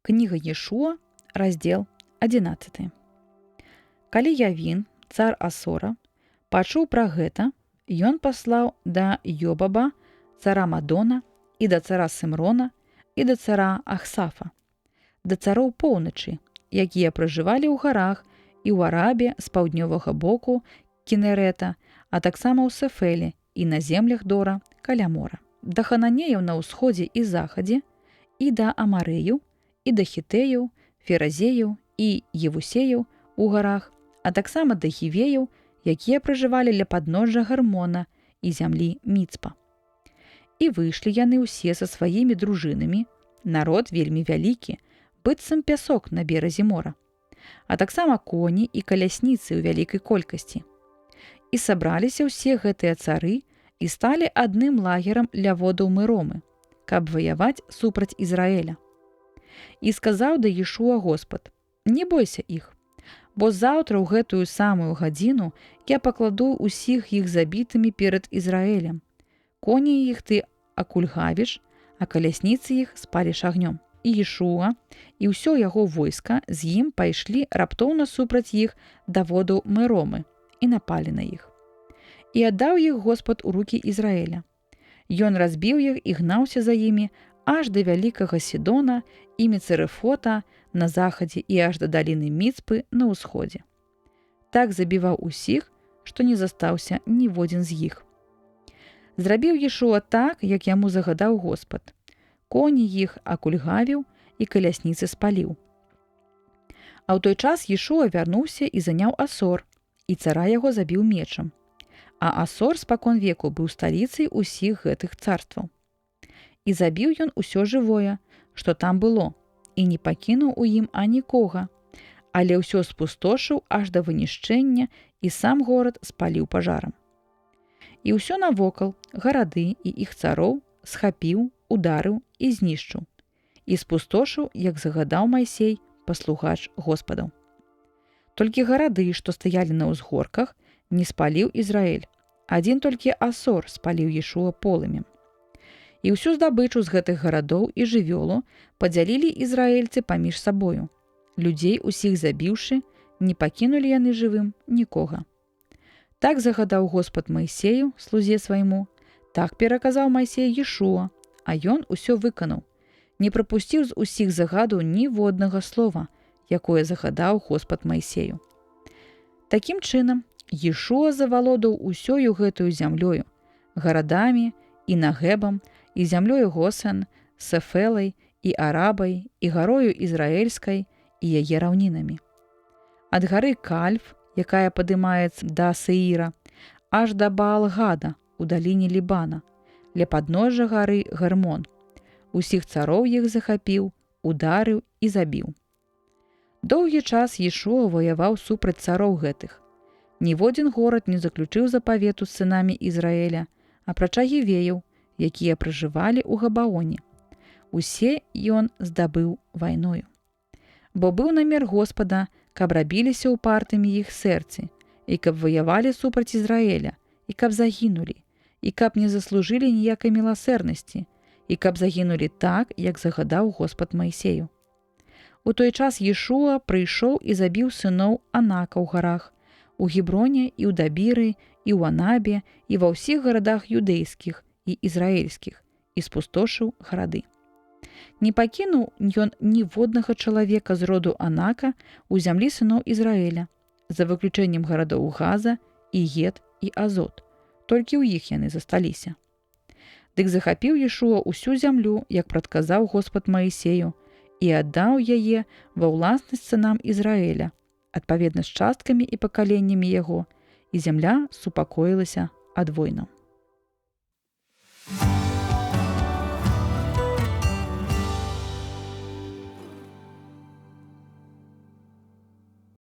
Кніга Ешуа, раздзел 11. Калі Явін, цар Асора, пачуў пра гэта, ён паслаў да Йобаба, цара Мадона, і да цара Сымрона, і да цара Ахсафа, да цароў поўначы, якія пражывалі ў гарах і ў Арабе з паўднёвага боку Кінерета, а таксама ў Сефелі і на землях Дора каля мора, да хананеяў на ўсходзе і захадзе, і да Амарэяў, і да хітэяў, феразеяў і євусеяў у гарах, а таксама да хівеяў, якія пражывалі ля падножжа Гармона і зямлі Міцпа. І выйшлі яны ўсе са сваімі дружынамі, народ вельмі вялікі, быццам пясок на беразе мора, а таксама коні і калясніцы ў вялікай колькасці. І сабраліся ўсе гэтыя цары і сталі адным лагерам ля водаў Мыромы, каб ваяваць супраць Ізраэля. І сказаў да Ешуа Господ: «Не бойся іх, бо заўтра ў гэтую самую гадзіну я пакладу ўсіх іх забітымі перад Ізраэлем. Коні іх ты акульгавіш, а калясніцы іх спаліш агнём». І Ешуа і ўсё яго войска з ім пайшлі раптоўна супраць іх да водаў Мыромы і напалі на іх. І аддаў іх Господ у рукі Ізраэля. Ён разбіў іх і гнаўся за імі аж да вялікага Сідона і Мецэрэфота на захадзе і аж да даліны Міцпы на ўсходзе. Так забіваў усіх, што не застаўся ніводзін з іх. Зрабіў Ешуа так, як яму загадаў Господ. Коні іх акульгавіў і калясніцы спаліў. А ў той час Ешуа вярнуўся і заняў Асор, і цара яго забіў мечам. А Асор спакон веку быў сталіцай усіх гэтых царстваў. І забіў ён усё жывое, што там было, і не пакінуў у ім анікога, але ўсё спустошыў аж да вынішчэння і сам горад спаліў пажарам. І ўсё навокал, гарады і іх цароў схапіў, ударыў і знішчыў, і спустошыў, як загадаў Майсей, паслугач Госпадаў. Толькі гарады, што стаялі на ўзгорках, не спаліў Ізраэль, адзін толькі Асор спаліў Ешуа полымем. І ўсю здабычу з гэтых гарадоў і жывёлу падзялілі ізраільцы паміж сабою. Людзей усіх забіўшы, не пакінулі яны жывым нікога. Так загадаў Господ Майсею, слузе свайму, так пераказаў Майсей Ешуа, а ён усё выканаў, не прапусціў з усіх загадаў ніводнага слова, якое загадаў Господ Майсею. Такім чынам, Ешуа завалодаў усёю гэтую зямлёю, гарадамі і Нагебам, і зямлёю Госен, Сефелай і Арабай, і гарою Ізраэльскай, і яе раўнінамі. Ад гары Кальф, якая падымаецца да Сеіра, аж да Баал-Гада у даліне Лібана, ля падножжа гары Гармон. Усіх цароў іх захапіў, ударыў і забіў. Доўгі час Ешуа ваяваў супраць цароў гэтых. Ніводзін горад не заключыў запавету з сынамі Ізраэля, апрача гівеяў, якія пражывалі ў Габаоне. Усе ён здабыў вайною. Бо быў намер Госпада, каб рабіліся ўпартымі іх сэрцы, і каб ваявалі супраць Ізраэля, і каб загінулі, і каб не заслужылі ніякай міласэрнасці, і каб загінулі так, як загадаў Господ Майсею. У той час Ешуа прыйшоў і забіў сыноў Анака ў гарах, у Геброне і ў Дабіры, і ў Анабе, і ва ўсіх гарадах юдэйскіх і ізраэльскіх, і спустошыў гарады. Не пакінуў ён ніводнага чалавека з роду Анака у зямлі сыноў Ізраэля, за выключэннем гарадоў Газа, і Гет і Азот, толькі ў іх яны засталіся. Дык захапіў Ешуа усю зямлю, як прадказаў Господ Маісею, і аддаў яе ва ўласнасць сынам Ізраэля, адпаведна з часткамі і пакаленнямі яго, і зямля супакоілася ад войнаў.